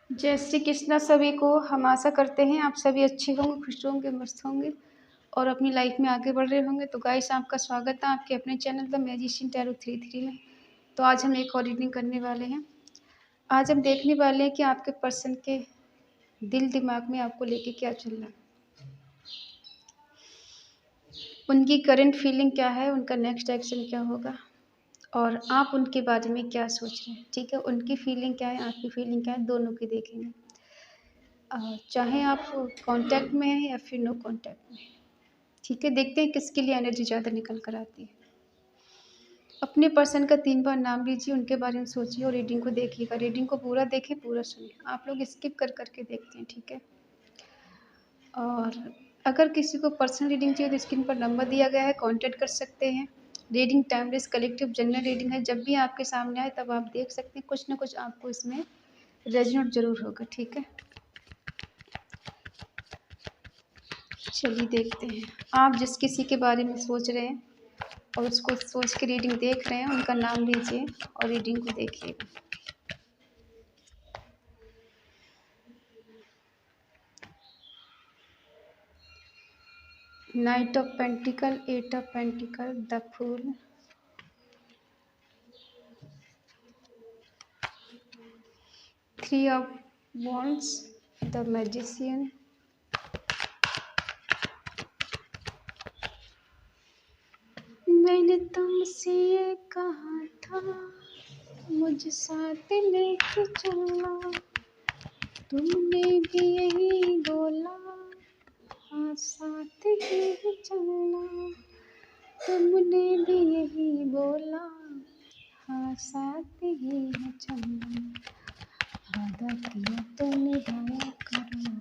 जय श्री कृष्णा सभी को। हम आशा करते हैं आप सभी अच्छे होंगे, खुश होंगे, मस्त होंगे और अपनी लाइफ में आगे बढ़ रहे होंगे। तो गाइस, आपका स्वागत है आपके अपने चैनल द मैजिशियन टैरो 33 में। तो आज हम एक और रीडिंग करने वाले हैं। आज हम देखने वाले हैं कि आपके पर्सन के दिल दिमाग में आपको लेके क्या चल रहा है, उनकी करंट फीलिंग क्या है, उनका नेक्स्ट एक्शन क्या होगा और आप उनके बारे में क्या सोच रहे हैं। ठीक है, उनकी फीलिंग क्या है, आपकी फीलिंग क्या है, दोनों की देखेंगे। चाहे आप कांटेक्ट में हैं या फिर नो कांटेक्ट में। ठीक है, देखते हैं किसके लिए एनर्जी ज़्यादा निकल कर आती है। अपने पर्सन का 3 बार नाम लीजिए, उनके बारे में सोचिए और रीडिंग को देखिएगा। रीडिंग को पूरा देखें, पूरा सुनिए। आप लोग स्किप कर करके देखते हैं, ठीक है। और अगर किसी को पर्सनल रीडिंग चाहिए तो स्क्रीन पर नंबर दिया गया है, कांटेक्ट कर सकते हैं। Reading timeless collective general reading है, जब भी आपके सामने आए तब आप देख सकते हैं। कुछ ना कुछ आपको इसमें रेजोनेट जरूर होगा, ठीक है। चलिए देखते हैं। आप जिस किसी के बारे में सोच रहे हैं और उसको सोच के रीडिंग देख रहे हैं, उनका नाम लीजिए और रीडिंग को देखिएगा। Knight of pentacle, 8 of pentacle, the fool, three of wands, the magician, मैंने तुमसे ये कहा था मुझे साथ लेके चलना, तुमने भी यही बोला, हाँ साथ ही चलना, तुमने भी यही बोला, हाँ साथ ही चलना, वादा किया तो निभाया करो,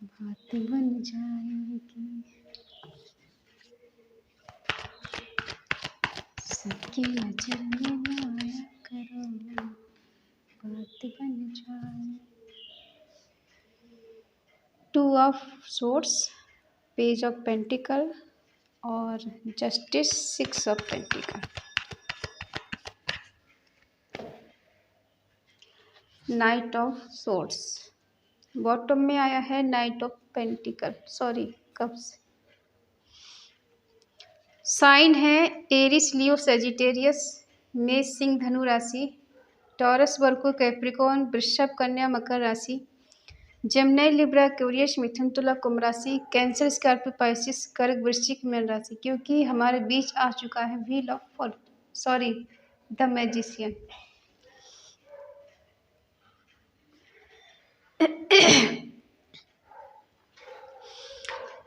बात बन जाएगी, सबकी नजर में ना आया करो, बात बन जाए। 2 of swords, page of pentacle और justice, 6 of pentacle. Knight of swords bottom में आया है, knight of pentacle, sorry cups. Sign है एरिस, लियो, सेजिटेरियस, मेष, सिंह, धनु राशि, टॉरस, वर्गो, कैप्रिकॉर्न, वृषभ, कन्या, मकर राशि, जेमिनी, लिब्रा, एक्वेरियस, मिथुन, तुला, कुंभ राशि, कैंसर, स्कॉर्पियो, पाइसिस, कर्क, वृश्चिक, मीन राशि। क्योंकि हमारे बीच आ चुका है wheel of fall, sorry the magician.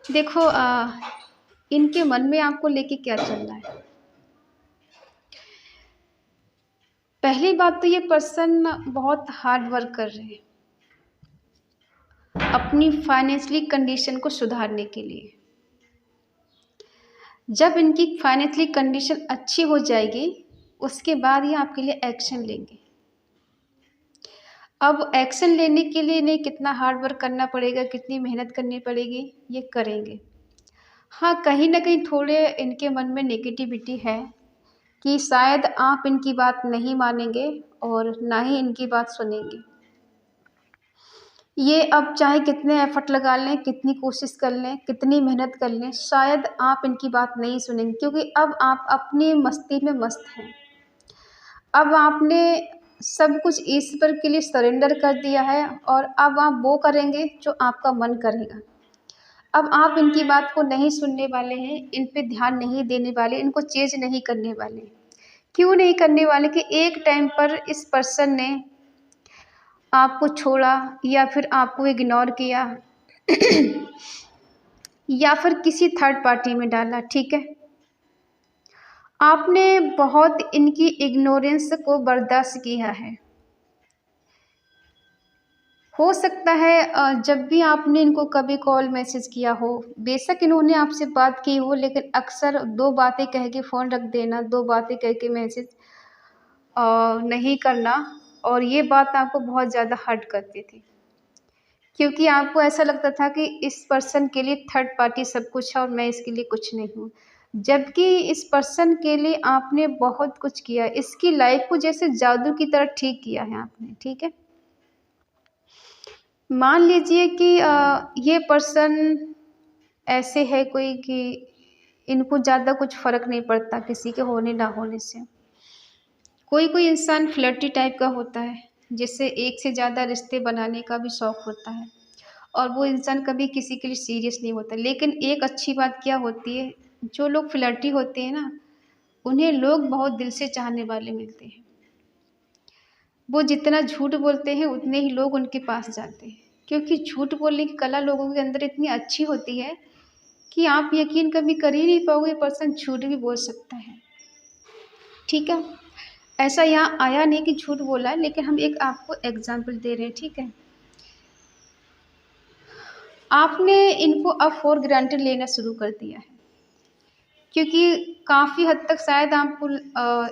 देखो, इनके मन में आपको लेके क्या चल रहा है। पहली बात तो ये पर्सन बहुत हार्ड वर्क कर रहे हैं अपनी फाइनेंशियली कंडीशन को सुधारने के लिए। जब इनकी फाइनेंशियली कंडीशन अच्छी हो जाएगी उसके बाद ये आपके लिए एक्शन लेंगे। अब एक्शन लेने के लिए इन्हें कितना हार्ड वर्क करना पड़ेगा, कितनी मेहनत करनी पड़ेगी, ये करेंगे। हाँ, कहीं ना कहीं थोड़े इनके मन में नेगेटिविटी है कि शायद आप इनकी बात नहीं मानेंगे और ना ही इनकी बात सुनेंगे। ये अब चाहे कितने एफर्ट लगा लें, कितनी कोशिश कर लें, कितनी मेहनत कर लें, शायद आप इनकी बात नहीं सुनेंगे। क्योंकि अब आप अपनी मस्ती में मस्त हैं। अब आपने सब कुछ ईश्वर के लिए सरेंडर कर दिया है और अब आप वो करेंगे जो आपका मन करेगा। अब आप इनकी बात को नहीं सुनने वाले हैं, इन पे ध्यान नहीं देने वाले, इनको चेंज नहीं करने वाले। क्यों नहीं करने वाले कि एक टाइम पर इस पर्सन ने आपको छोड़ा या फिर आपको इग्नोर किया या फिर किसी थर्ड पार्टी में डाला। ठीक है, आपने बहुत इनकी इग्नोरेंस को बर्दाश्त किया है। हो सकता है जब भी आपने इनको कभी कॉल मैसेज किया हो, बेशक इन्होंने आपसे बात की हो, लेकिन अक्सर 2 बातें कह के फ़ोन रख देना, 2 बातें कह के मैसेज नहीं करना, और ये बात आपको बहुत ज़्यादा हर्ट करती थी। क्योंकि आपको ऐसा लगता था कि इस पर्सन के लिए थर्ड पार्टी सब कुछ है और मैं इसके लिए कुछ नहीं हूँ। जबकि इस पर्सन के लिए आपने बहुत कुछ किया, इसकी लाइफ को जैसे जादू की तरह ठीक किया है आपने। ठीक है, मान लीजिए कि ये पर्सन ऐसे है कोई कि इनको ज़्यादा कुछ फ़र्क नहीं पड़ता किसी के होने ना होने से। कोई कोई इंसान फ्लर्टी टाइप का होता है, जिससे एक से ज़्यादा रिश्ते बनाने का भी शौक़ होता है, और वो इंसान कभी किसी के लिए सीरियस नहीं होता। लेकिन एक अच्छी बात क्या होती है, जो लोग फ्लर्टी होते हैं ना, उन्हें लोग बहुत दिल से चाहने वाले मिलते हैं। वो जितना झूठ बोलते हैं उतने ही लोग उनके पास जाते हैं, क्योंकि झूठ बोलने की कला लोगों के अंदर इतनी अच्छी होती है कि आप यकीन कभी कर ही नहीं पाओगे, पर्सन झूठ भी बोल सकता है। ठीक है, ऐसा यहाँ आया नहीं कि झूठ बोला है, लेकिन हम एक आपको एग्जाम्पल दे रहे हैं। ठीक है, आपने इनको अब फॉर ग्रांटेड लेना शुरू कर दिया है, क्योंकि काफ़ी हद तक शायद आपको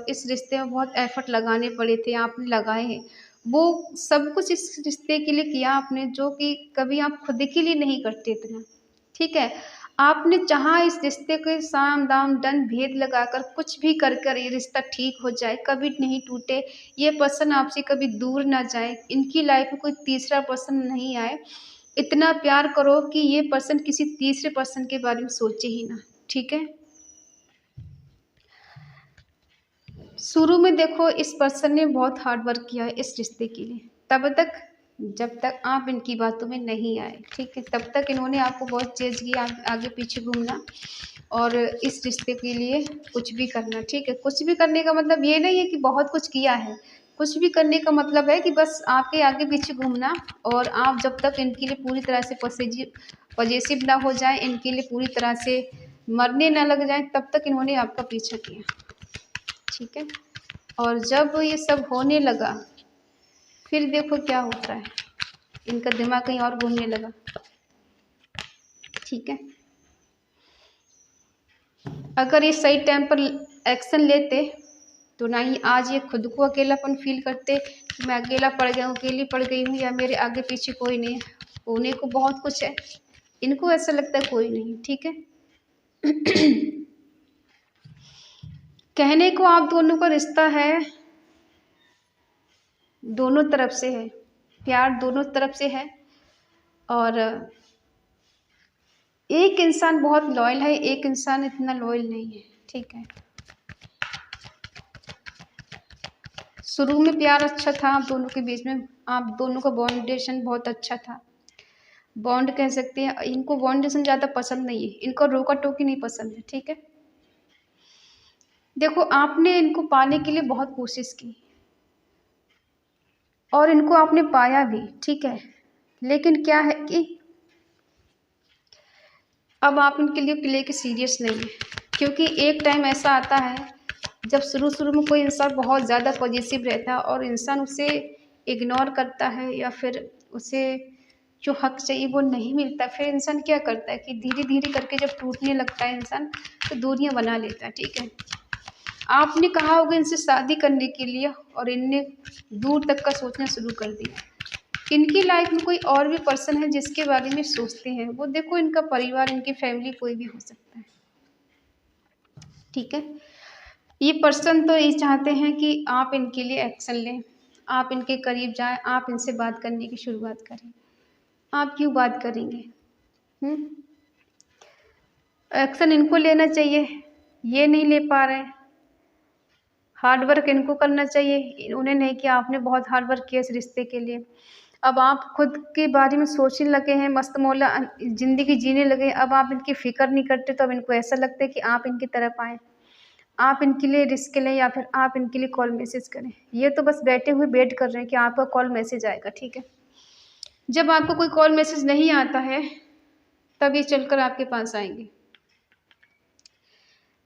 इस रिश्ते में बहुत एफर्ट लगाने पड़े थे, आपने लगाए हैं। वो सब कुछ इस रिश्ते के लिए किया आपने, जो कि कभी आप खुद के लिए नहीं करते इतना। ठीक है, आपने चाहा इस रिश्ते के साम दाम दंड भेद लगाकर कुछ भी कर कर ये रिश्ता ठीक हो जाए, कभी नहीं टूटे, ये पर्सन आपसे कभी दूर ना जाए, इनकी लाइफ में कोई तीसरा पर्सन नहीं आए। इतना प्यार करो कि ये पर्सन किसी तीसरे पर्सन के बारे में सोचे ही ना। ठीक है, शुरू में देखो इस पर्सन ने बहुत हार्ड वर्क किया है इस रिश्ते के लिए, तब तक जब तक आप इनकी बातों में नहीं आए। ठीक है, तब तक इन्होंने आपको बहुत चेज़ किया, आगे पीछे घूमना और इस रिश्ते के लिए कुछ भी करना। ठीक है, कुछ भी करने का मतलब ये नहीं है कि बहुत कुछ किया है, कुछ भी करने का मतलब है कि बस आपके आगे पीछे घूमना, और आप जब तक इनके लिए पूरी तरह से पॉजिटिव ना हो जाए, इनके लिए पूरी तरह से मरने ना लग जाए, तब तक इन्होंने आपका पीछा किया। ठीक है, और जब ये सब होने लगा, फिर देखो क्या होता है, इनका दिमाग कहीं और घूमने लगा। ठीक है, अगर ये सही टाइम पर एक्शन लेते तो ना ही आज ये खुद को अकेलापन फील करते कि मैं अकेला पड़ गया हूँ, अकेली पड़ गई हूँ, या मेरे आगे पीछे कोई नहीं है। होने को बहुत कुछ है, इनको ऐसा लगता है कोई नहीं। ठीक है, कहने को आप दोनों का रिश्ता है, दोनों तरफ से है, प्यार दोनों तरफ से है, और एक इंसान बहुत लॉयल है, एक इंसान इतना लॉयल नहीं है। ठीक है, शुरू में प्यार अच्छा था आप दोनों के बीच में, आप दोनों का बॉन्डेशन बहुत अच्छा था, बॉन्ड कह सकते हैं। इनको बॉन्डेशन ज़्यादा पसंद नहीं है, इनको रोका टोकी नहीं पसंद है। ठीक है, देखो आपने इनको पाने के लिए बहुत कोशिश की और इनको आपने पाया भी। ठीक है, लेकिन क्या है कि अब आप इनके लिए लेके सीरियस नहीं है, क्योंकि एक टाइम ऐसा आता है जब शुरू शुरू में कोई इंसान बहुत ज़्यादा पॉजिटिव रहता है और इंसान उसे इग्नोर करता है, या फिर उसे जो हक चाहिए वो नहीं मिलता, फिर इंसान क्या करता है कि धीरे धीरे करके जब टूटने लगता है इंसान, तो दूरियां बना लेता है। ठीक है, आपने कहा होगा इनसे शादी करने के लिए, और इनने दूर तक का सोचना शुरू कर दिया। इनकी लाइफ में कोई और भी पर्सन है जिसके बारे में सोचते हैं, वो देखो इनका परिवार, इनकी फैमिली कोई भी हो सकता है। ठीक है, ये पर्सन तो ये चाहते हैं कि आप इनके लिए एक्शन लें, आप इनके करीब जाएं, आप इनसे बात करने की शुरुआत करें। आप क्यों बात करेंगे? एक्शन इनको लेना चाहिए, ये नहीं ले पा रहे हैं। हार्ड वर्क इनको करना चाहिए, उन्हें नहीं किया। आपने बहुत हार्ड वर्क किया इस रिश्ते के लिए, अब आप खुद के बारे में सोचने लगे हैं, मस्त मौला ज़िंदगी जीने लगे। अब आप इनकी फ़िक्र नहीं करते, तो अब इनको ऐसा लगता है कि आप इनकी तरफ आएँ, आप इनके लिए रिस्क लें, या फिर आप इनके लिए कॉल मैसेज करें। ये तो बस बैठे हुए वेट कर रहे हैं कि आपका कॉल मैसेज आएगा। ठीक है, जब आपको कोई कॉल मैसेज नहीं आता है, तब ये चलकर आपके पास आएंगे,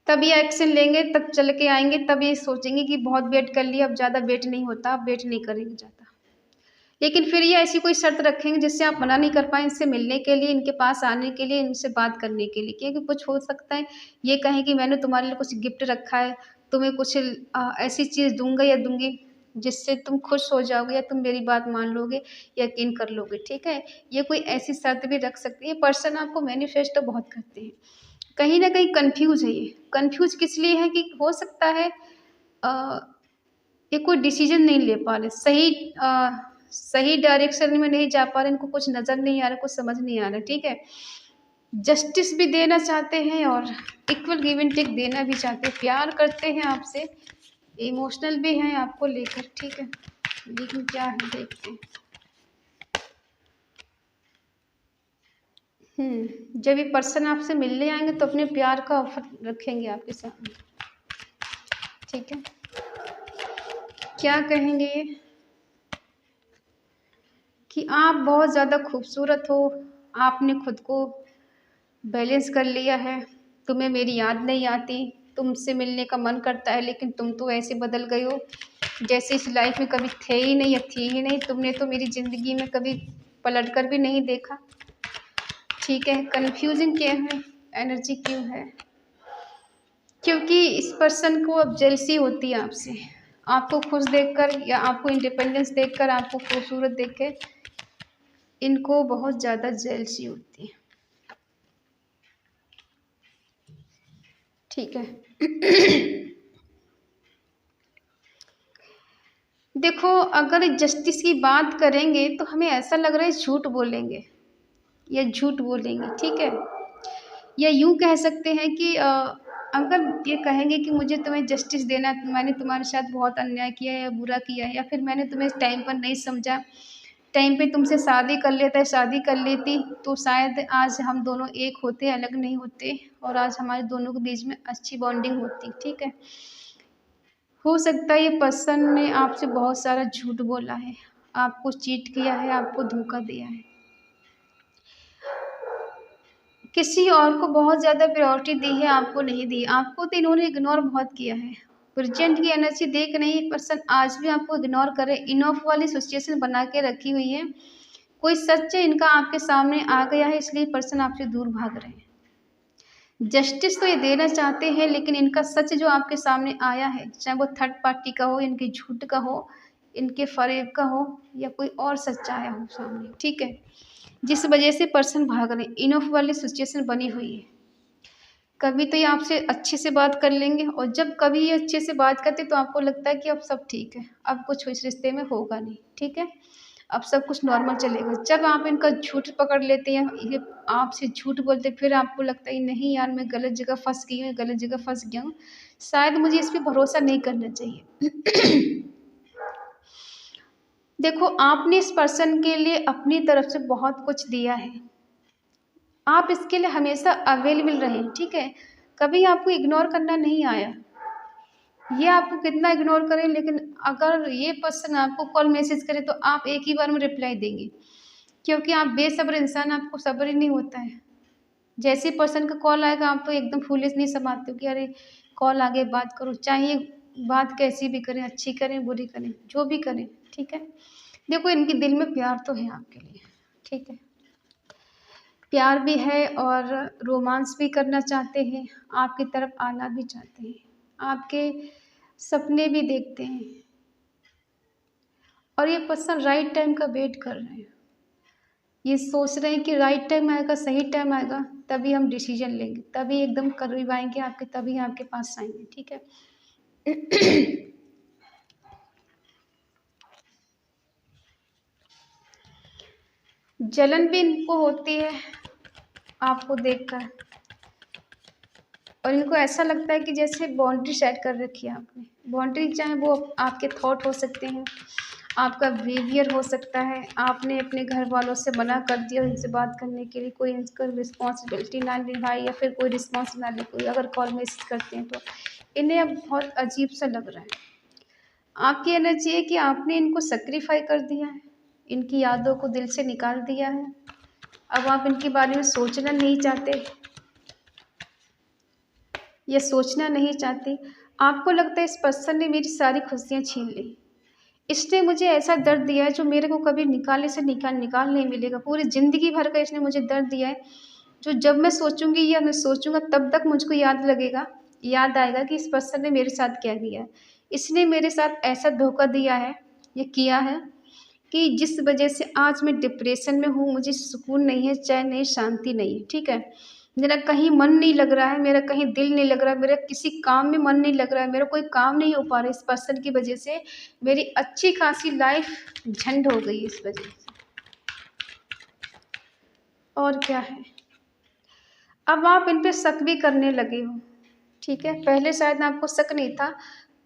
तब ये एक्शन लेंगे, तब चल के आएंगे, तब ये सोचेंगे कि बहुत वेट कर लिया, अब ज़्यादा वेट नहीं होता, अब वेट नहीं करेंगे ज़्यादा। लेकिन फिर ये ऐसी कोई शर्त रखेंगे जिससे आप मना नहीं कर पाएँ इनसे मिलने के लिए, इनके पास आने के लिए, इनसे बात करने के लिए। क्योंकि कुछ हो सकता है ये कहें कि मैंने तुम्हारे लिए कुछ गिफ्ट रखा है, तुम्हें कुछ ऐसी चीज़ दूँगा या दूँगी जिससे तुम खुश हो जाओगे, या तुम मेरी बात मान लोगे, यकीन कर लोगे। ठीक है, ये कोई ऐसी शर्त भी रख सकती है। पर्सन आपको मैनिफेस्ट तो बहुत करते हैं, कहीं न कहीं कन्फ्यूज़ है ये। कन्फ्यूज़ किस लिए है कि हो सकता है ये कोई डिसीज़न नहीं ले पा रहे, सही सही डायरेक्शन में नहीं जा पा रहे, इनको कुछ नज़र नहीं आ रहा, कुछ समझ नहीं आ रहा, ठीक है। जस्टिस भी देना चाहते हैं और इक्वल गिव एंड टेक देना भी चाहते हैं, प्यार करते हैं आपसे, इमोशनल भी हैं आपको लेकर, ठीक है। लेकिन क्या है देखते हैं। जब ये पर्सन आपसे मिलने आएंगे तो अपने प्यार का ऑफर रखेंगे आपके सामने, ठीक है। क्या कहेंगे ये कि आप बहुत ज़्यादा खूबसूरत हो, आपने खुद को बैलेंस कर लिया है, तुम्हें मेरी याद नहीं आती, तुमसे मिलने का मन करता है, लेकिन तुम तो ऐसे बदल गए हो जैसे इस लाइफ में कभी थे ही नहीं या थी ही नहीं, तुमने तो मेरी ज़िंदगी में कभी पलट कर भी नहीं देखा, ठीक है। कन्फ्यूजिंग क्या है, एनर्जी क्यों है? क्योंकि इस पर्सन को अब जेलसी होती है आपसे, आपको खुश देखकर या आपको इंडिपेंडेंस देखकर, आपको खूबसूरत देख के इनको बहुत ज़्यादा जेलसी होती है, ठीक है। देखो, अगर जस्टिस की बात करेंगे तो हमें ऐसा लग रहा है झूठ बोलेंगे, या झूठ बोलेंगे, ठीक है। या यूँ कह सकते हैं कि अगर ये कहेंगे कि मुझे तुम्हें जस्टिस देना है, मैंने तुम्हारे साथ बहुत अन्याय किया है या बुरा किया है, या फिर मैंने तुम्हें टाइम पर नहीं समझा, टाइम पे तुमसे शादी कर लेता है, शादी कर लेती तो शायद आज हम दोनों एक होते, अलग नहीं होते, और आज हमारे दोनों के बीच में अच्छी बॉन्डिंग होती, ठीक है। हो सकता है ये पर्सन ने आपसे बहुत सारा झूठ बोला है, आपको चीट किया है, आपको धोखा दिया है, किसी और को बहुत ज़्यादा प्रायोरिटी दी है, आपको नहीं दी। आपको तो इन्होंने इग्नोर बहुत किया है। प्रेजेंट की एनर्जी देख नहीं, ये पर्सन आज भी आपको इग्नोर करे, इनऑफ वाली सिचुएशन बना के रखी हुई है। कोई सच इनका आपके सामने आ गया है, इसलिए पर्सन आपसे दूर भाग रहे हैं। जस्टिस तो ये देना चाहते हैं, लेकिन इनका सच जो आपके सामने आया है, चाहे वो थर्ड पार्टी का हो, इनके झूठ का हो, इनके फरेब का हो, या कोई और सच आया हो सामने, ठीक है, जिस वजह से पर्सन भाग रहे हैं। इनऑफ वाली सिचुएशन बनी हुई है। कभी तो ये आपसे अच्छे से बात कर लेंगे, और जब कभी ये अच्छे से बात करते तो आपको लगता है कि अब सब ठीक है, अब कुछ इस रिश्ते में होगा नहीं, ठीक है, अब सब कुछ नॉर्मल चलेगा। जब आप इनका झूठ पकड़ लेते हैं, ये आपसे झूठ बोलते, फिर आपको लगता है नहीं यार, मैं गलत जगह फंस गई हूँ, गलत जगह फंस गया हूँ, शायद मुझे इस पर भरोसा नहीं करना चाहिए। देखो, आपने इस पर्सन के लिए अपनी तरफ से बहुत कुछ दिया है, आप इसके लिए हमेशा अवेलेबल रहें, ठीक है। कभी आपको इग्नोर करना नहीं आया, ये आपको कितना इग्नोर करें, लेकिन अगर ये पर्सन आपको कॉल मैसेज करे तो आप एक ही बार में रिप्लाई देंगे, क्योंकि आप बेसब्र इंसान, आपको सब्र ही नहीं होता है। जैसे ही पर्सन का कॉल आएगा, आप तो एकदम फूलिश नहीं समाते हो कि अरे कॉल आ गए, बात करो, चाहे बात कैसी भी करें, अच्छी करें बुरी करें, जो भी करें, ठीक है। देखो, इनके दिल में प्यार तो है आपके लिए, ठीक है, प्यार भी है और रोमांस भी करना चाहते हैं, आपकी तरफ आना भी चाहते हैं, आपके सपने भी देखते हैं, और ये पर्सन राइट टाइम का वेट कर रहे हैं। ये सोच रहे हैं कि राइट टाइम आएगा, सही टाइम आएगा, तभी हम डिसीजन लेंगे, तभी एकदम करीब आएंगे आपके, तभी आपके पास आएंगे, ठीक है। जलन भी इनको होती है आपको देखकर, और इनको ऐसा लगता है कि जैसे बाउंड्री सेट कर रखी है आपने। बाउंड्री चाहे वो आपके थॉट हो सकते हैं, आपका बिहेवियर हो सकता है, आपने अपने घर वालों से मना कर दिया उनसे बात करने के लिए, कोई इनका रिस्पॉन्सिबिलिटी ना निभाए, या फिर कोई रिस्पॉन्स ना ले, कोई अगर कॉल मैसेज करते हैं तो इन्हें अब बहुत अजीब सा लग रहा है। आपकी एनर्जी है कि आपने इनको सेक्रीफाई कर दिया है, इनकी यादों को दिल से निकाल दिया है, अब आप इनके बारे में सोचना नहीं चाहते, या सोचना नहीं चाहते। आपको लगता है इस पर्सन ने मेरी सारी खुशियाँ छीन ली, इसने मुझे ऐसा दर्द दिया है जो मेरे को कभी निकालने से निकाल नहीं मिलेगा, पूरी ज़िंदगी भर का इसने मुझे दर्द दिया है, जो जब मैं सोचूंगी या मैं सोचूंगा तब तक मुझको याद आएगा कि इस पर्सन ने मेरे साथ क्या किया है। इसने मेरे साथ ऐसा धोखा दिया है, ये किया है, कि जिस वजह से आज मैं डिप्रेशन में हूँ, मुझे सुकून नहीं है, चैन नहीं, शांति नहीं है, ठीक है। मेरा कहीं मन नहीं लग रहा है, मेरा कहीं दिल नहीं लग रहा है, मेरा किसी काम में मन नहीं लग रहा है, मेरा कोई काम नहीं हो पा रहा है इस पर्सन की वजह से। मेरी अच्छी खासी लाइफ झंड हो गई इस वजह से। और क्या है, अब आप इन पे शक भी करने लगे हो, ठीक है। पहले शायद आपको शक नहीं था,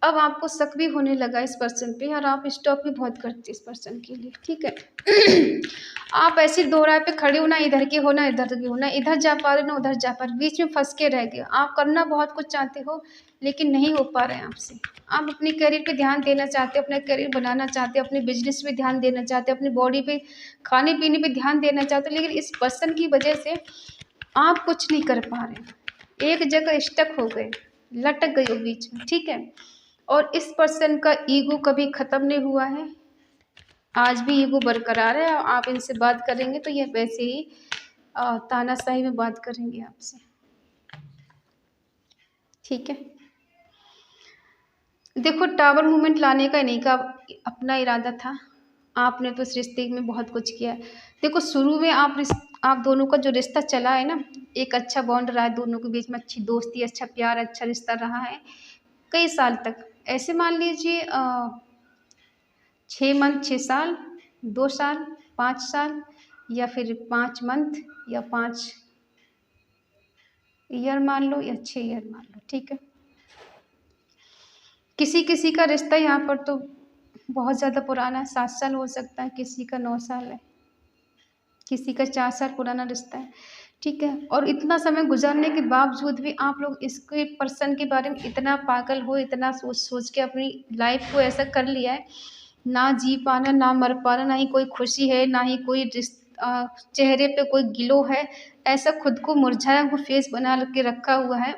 अब आपको शक भी होने लगा इस पर्सन पे, और आप स्टॉप भी बहुत करते इस पर्सन के लिए, ठीक है। आप ऐसे दो राह पे खड़े हो, ना इधर के हो ना इधर के हो, ना इधर जा पा रहे हो ना उधर जा पा रहे, बीच में फंस के रह गए। आप करना बहुत कुछ चाहते हो लेकिन नहीं हो पा रहे हैं आपसे। आप अपने करियर पे ध्यान देना चाहते हो, अपना करियर बनाना चाहते हो, अपने बिजनेस पे ध्यान देना चाहते हो, अपनी बॉडी पे, खाने पीने पे ध्यान देना चाहते हो, लेकिन इस पर्सन की वजह से आप कुछ नहीं कर पा रहे, एक जगह स्टक हो गए, लटक गए हो बीच में, ठीक है। और इस पर्सन का ईगो कभी ख़त्म नहीं हुआ है, आज भी ईगो बरकरार है। आप इनसे बात करेंगे तो ये वैसे ही तानाशाही में बात करेंगे आपसे, ठीक है। देखो, टावर मूवमेंट लाने का इन्हीं का अपना इरादा था। आपने तो इस रिश्ते में बहुत कुछ किया है। देखो, शुरू में आप दोनों का जो रिश्ता चला है ना, एक अच्छा बॉन्ड रहा है दोनों के बीच में, अच्छी दोस्ती, अच्छा प्यार, अच्छा रिश्ता रहा है कई साल तक। ऐसे मान लीजिए 6 मंथ, 6 साल, 2 साल, 5 साल, या फिर 5 मंथ, या 5 ईयर मान लो, या 6 ईयर मान लो, ठीक है। किसी किसी का रिश्ता यहाँ पर तो बहुत ज़्यादा पुराना है, 7 साल हो सकता है, किसी का 9 साल है, किसी का 4 साल पुराना रिश्ता है, ठीक है। और इतना समय गुजरने के बावजूद भी आप लोग इसके पर्सन के बारे में इतना पागल हो, इतना सोच सोच के अपनी लाइफ को ऐसा कर लिया है, ना जी पाना, ना मर पाना, ना ही कोई खुशी है, ना ही कोई चेहरे पे कोई गिलो है। ऐसा खुद को मुरझाया हुआ फेस बना के रखा हुआ है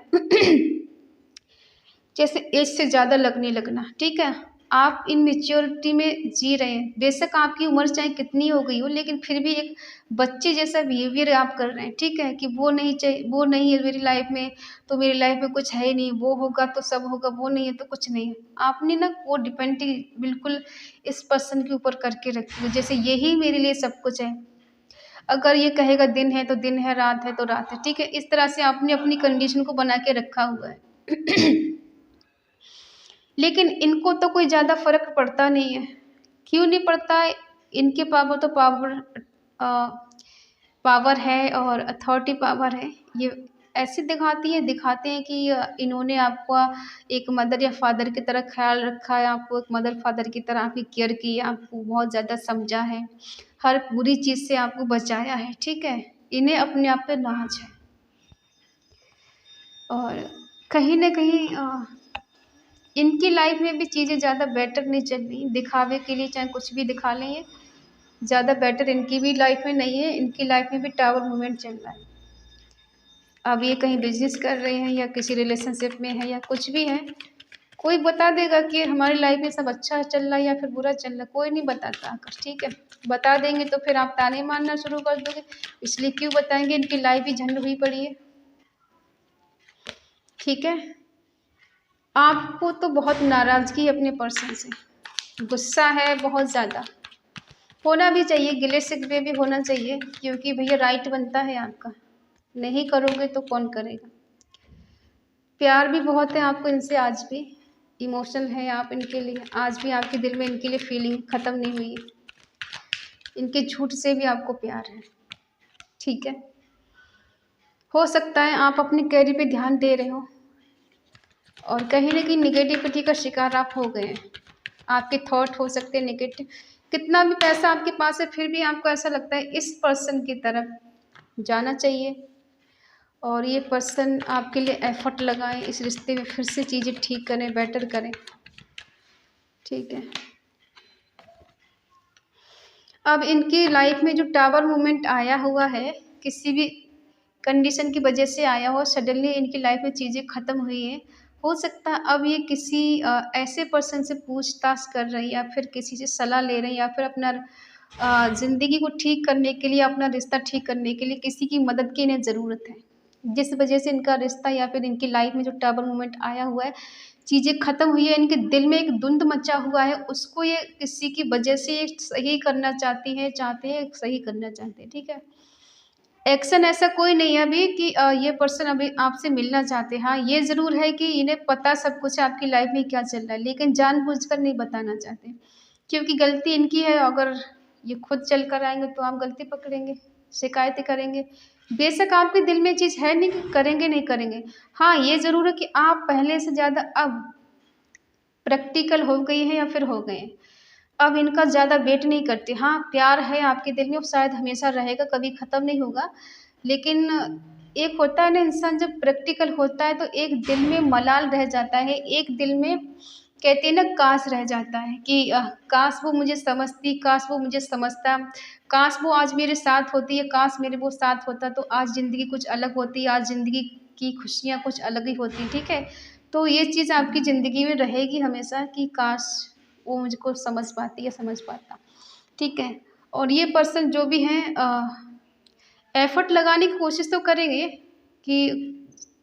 जैसे एज से ज़्यादा लगने लगना, ठीक है। आप इन मेच्योरिटी में जी रहे हैं, बेशक आपकी उम्र चाहे कितनी हो गई हो, लेकिन फिर भी एक बच्चे जैसा बिहेवियर आप कर रहे हैं, ठीक है। कि वो नहीं चाहिए, वो नहीं है मेरी लाइफ में तो मेरी लाइफ में कुछ है ही नहीं, वो होगा तो सब होगा, वो नहीं है तो कुछ नहीं है। आपने ना वो डिपेंडिंग बिल्कुल इस पर्सन के ऊपर करके रखी है, जैसे यही मेरे लिए सब कुछ है। अगर ये कहेगा दिन है तो दिन है, रात है तो रात है, ठीक है। इस तरह से आपने अपनी कंडीशन को बना के रखा हुआ है। लेकिन इनको तो कोई ज़्यादा फर्क पड़ता नहीं है। क्यों नहीं पड़ता है? इनके पावर तो पावर है और अथॉरिटी पावर है। ये ऐसे दिखाते हैं कि इन्होंने आपका एक मदर या फादर की तरह ख्याल रखा है, आपको एक मदर फादर की तरह आपकी केयर की है, आपको बहुत ज़्यादा समझा है, हर बुरी चीज़ से आपको बचाया है, ठीक है। इन्हें अपने आप पे नाज है, और कहीं न कहीं इनकी लाइफ में भी चीज़ें ज़्यादा बेटर नहीं चल रही, दिखावे के लिए चाहे कुछ भी दिखा लें, ये ज़्यादा बेटर इनकी भी लाइफ में नहीं है। इनकी लाइफ में भी टावर मूवमेंट चल रहा है। अब ये कहीं बिजनेस कर रहे हैं, या किसी रिलेशनशिप में है, या कुछ भी है, कोई बता देगा कि हमारी लाइफ में सब अच्छा चल रहा है या फिर बुरा चल रहा है, कोई नहीं बताता आकर, ठीक है। बता देंगे तो फिर आप ताने मारना शुरू कर दोगे, इसलिए क्यों बताएंगे, इनकी लाइफ ही झंड हुई पड़ी है, ठीक है। आपको तो बहुत नाराज़गी है अपने पर्सन से, गुस्सा है बहुत ज़्यादा, होना भी चाहिए, गिले शिकवे भी होना चाहिए, क्योंकि भैया राइट बनता है आपका। नहीं करोगे तो कौन करेगा। प्यार भी बहुत है आपको इनसे, आज भी इमोशन है आप इनके लिए, आज भी आपके दिल में इनके लिए फीलिंग ख़त्म नहीं हुई है। इनके झूठ से भी आपको प्यार है, ठीक है। हो सकता है आप अपने कैरियर पे ध्यान दे रहे हो और कहीं न कहीं निगेटिविटी का शिकार आप हो गए हैं। आपके थॉट हो सकते हैं नेगेटिव। कितना भी पैसा आपके पास है फिर भी आपको ऐसा लगता है इस पर्सन की तरफ जाना चाहिए, और ये पर्सन आपके लिए एफर्ट लगाएं, इस रिश्ते में फिर से चीज़ें ठीक करें, बेटर करें, ठीक है। अब इनकी लाइफ में जो टावर मूवमेंट आया हुआ है, किसी भी कंडीशन की वजह से आया हो, सडनली इनकी लाइफ में चीज़ें ख़त्म हुई हैं। हो सकता है अब ये किसी ऐसे पर्सन से पूछताछ कर रही है, या फिर किसी से सलाह ले रहे हैं, या फिर अपना ज़िंदगी को ठीक करने के लिए, अपना रिश्ता ठीक करने के लिए किसी की मदद की इन्हें ज़रूरत है। जिस वजह से इनका रिश्ता या फिर इनकी लाइफ में जो टावर मूवमेंट आया हुआ है, चीज़ें ख़त्म हुई है, इनके दिल में एक द्वंद मचा हुआ है, उसको ये किसी की वजह से सही करना चाहते हैं, सही करना चाहते हैं, ठीक है। एक्शन ऐसा कोई नहीं है अभी कि ये पर्सन अभी आपसे मिलना चाहते हैं। हाँ, ये ज़रूर है कि इन्हें पता सब कुछ है आपकी लाइफ में क्या चल रहा है, लेकिन जानबूझकर नहीं बताना चाहते, क्योंकि गलती इनकी है। अगर ये खुद चल कर आएँगे तो आप गलती पकड़ेंगे, शिकायतें करेंगे। बेशक आपके दिल में ये चीज़ है नहीं कि करेंगे, नहीं करेंगे। हाँ, ये ज़रूर है कि आप पहले से ज़्यादा अब प्रैक्टिकल हो गई हैं या फिर हो गए हैं। अब इनका ज़्यादा वेट नहीं करते। हाँ, प्यार है आपके दिल में, वो शायद हमेशा रहेगा, कभी ख़त्म नहीं होगा। लेकिन एक होता है ना, इंसान जब प्रैक्टिकल होता है तो एक दिल में मलाल रह जाता है, एक दिल में कहते हैं ना काश रह जाता है कि काश वो मुझे समझती, काश वो मुझे समझता, काश वो आज मेरे साथ होती, या काश मेरे वो साथ होता तो आज ज़िंदगी कुछ अलग होती, आज ज़िंदगी की खुशियाँ कुछ अलग ही होती, ठीक है? तो ये चीज़ आपकी ज़िंदगी में रहेगी हमेशा कि काश वो मुझको समझ पाती या समझ पाता, ठीक है? और ये पर्सन जो भी हैं एफ़र्ट लगाने की कोशिश तो करेंगे कि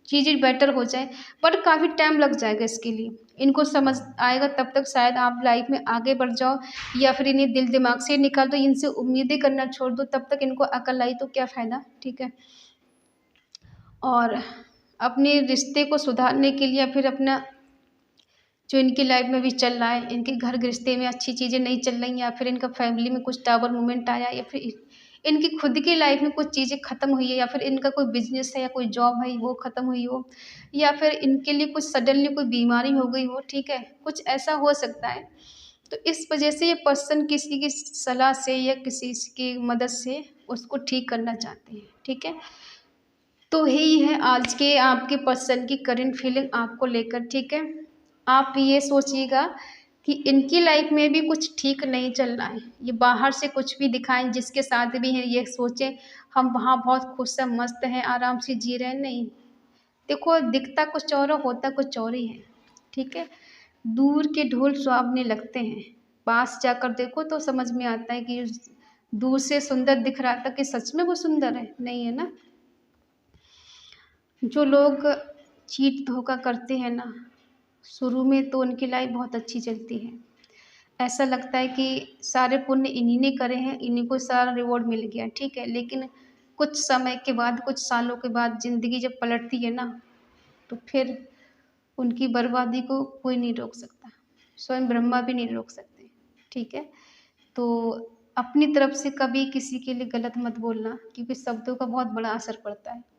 चीज़ें बेटर हो जाए, पर काफ़ी टाइम लग जाएगा इसके लिए। इनको समझ आएगा तब तक शायद आप लाइफ़ में आगे बढ़ जाओ, या फिर इन्हें दिल दिमाग से निकाल दो, इनसे उम्मीदें करना छोड़ दो, तब तक इनको अकल आई तो क्या फ़ायदा, ठीक है? और अपने रिश्ते को सुधारने के लिए या फिर अपना जो इनकी लाइफ में भी चल रहा है, इनके घर गृहस्थी में अच्छी चीज़ें नहीं चल रही, या फिर इनका फैमिली में कुछ टावर मोमेंट आया, या फिर इनकी खुद की लाइफ में कुछ चीज़ें ख़त्म हुई है, या फिर इनका कोई बिजनेस है या कोई जॉब है वो ख़त्म हुई हो, या फिर इनके लिए कुछ सडनली कोई बीमारी हो गई हो, ठीक है, कुछ ऐसा हो सकता है। तो इस वजह से ये पर्सन किसी की सलाह से या किसी की मदद से उसको ठीक करना चाहते हैं, ठीक है। तो यही है आज के आपके पर्सन की करंट फीलिंग आपको लेकर, ठीक है। आप ये सोचिएगा कि इनकी लाइफ में भी कुछ ठीक नहीं चल रहा है। ये बाहर से कुछ भी दिखाएँ, जिसके साथ भी हैं ये सोचें हम वहाँ बहुत खुश हैं, मस्त हैं, आराम से जी रहे हैं, नहीं। देखो दिखता कुछ और है, होता कुछ और ही है, ठीक है। दूर के ढोल सुहावने लगते हैं, पास जाकर देखो तो समझ में आता है कि दूर से सुंदर दिख रहा था कि सच में वो सुंदर है, नहीं है ना। जो लोग चीट धोखा करते हैं ना, शुरू में तो उनकी लाइफ बहुत अच्छी चलती है। ऐसा लगता है कि सारे पुण्य इन्हीं ने करे हैं, इन्हीं को सारा रिवॉर्ड मिल गया, ठीक है। लेकिन कुछ समय के बाद, कुछ सालों के बाद ज़िंदगी जब पलटती है ना, तो फिर उनकी बर्बादी को कोई नहीं रोक सकता, स्वयं ब्रह्मा भी नहीं रोक सकते, ठीक है। तो अपनी तरफ से कभी किसी के लिए गलत मत बोलना, क्योंकि शब्दों का बहुत बड़ा असर पड़ता है।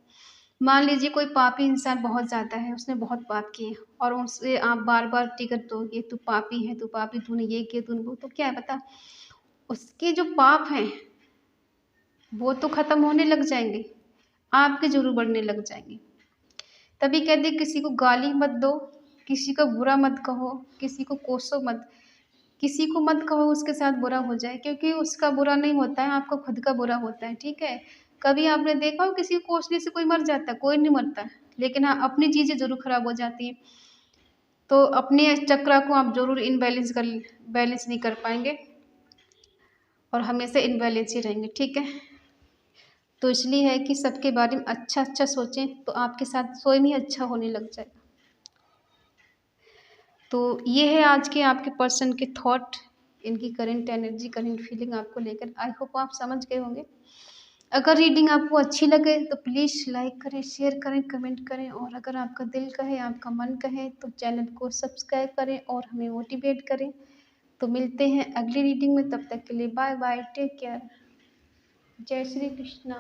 मान लीजिए कोई पापी इंसान बहुत ज़्यादा है, उसने बहुत पाप किए और उससे आप बार-बार टिकट दोगे, तू पापी है, तू पापी, तूने ये किया, तूने वो, तो क्या है पता, उसके जो पाप हैं, वो तो ख़त्म होने लग जाएँगे, आपके ज़रूर बढ़ने लग जाएँगे। तभी कहते हैं किसी को गाली मत दो, किसी का बुरा मत कहो, किसी को कोसो मत, किसी को मत कहो उसके साथ बुरा हो जाए, क्योंकि उसका बुरा नहीं होता है, आपका खुद का बुरा होता है, ठीक है? कभी आपने देखा हो किसी को कोसने से कोई मर जाता है? कोई नहीं मरता। लेकिन हाँ, अपनी चीज़ें ज़रूर खराब हो जाती हैं। तो अपने चक्र को आप ज़रूर बैलेंस नहीं कर पाएँगे और हमेशा इम्बैलेंस ही रहेंगे, ठीक है? तो इसलिए है कि सबके बारे में अच्छा-अच्छा सोचें, तो आपके साथ स्वयं ही अच्छा होने लग जाएगा। तो ये है आज के आपके पर्सन के थॉट, इनकी करंट एनर्जी, करंट फीलिंग आपको लेकर। आई होप आप समझ गए होंगे। अगर रीडिंग आपको अच्छी लगे तो प्लीज़ लाइक करें, शेयर करें, कमेंट करें, और अगर आपका दिल कहे, आपका मन कहे तो चैनल को सब्सक्राइब करें और हमें मोटिवेट करें। तो मिलते हैं अगली रीडिंग में, तब तक के लिए बाय बाय, टेक केयर, जय श्री कृष्णा।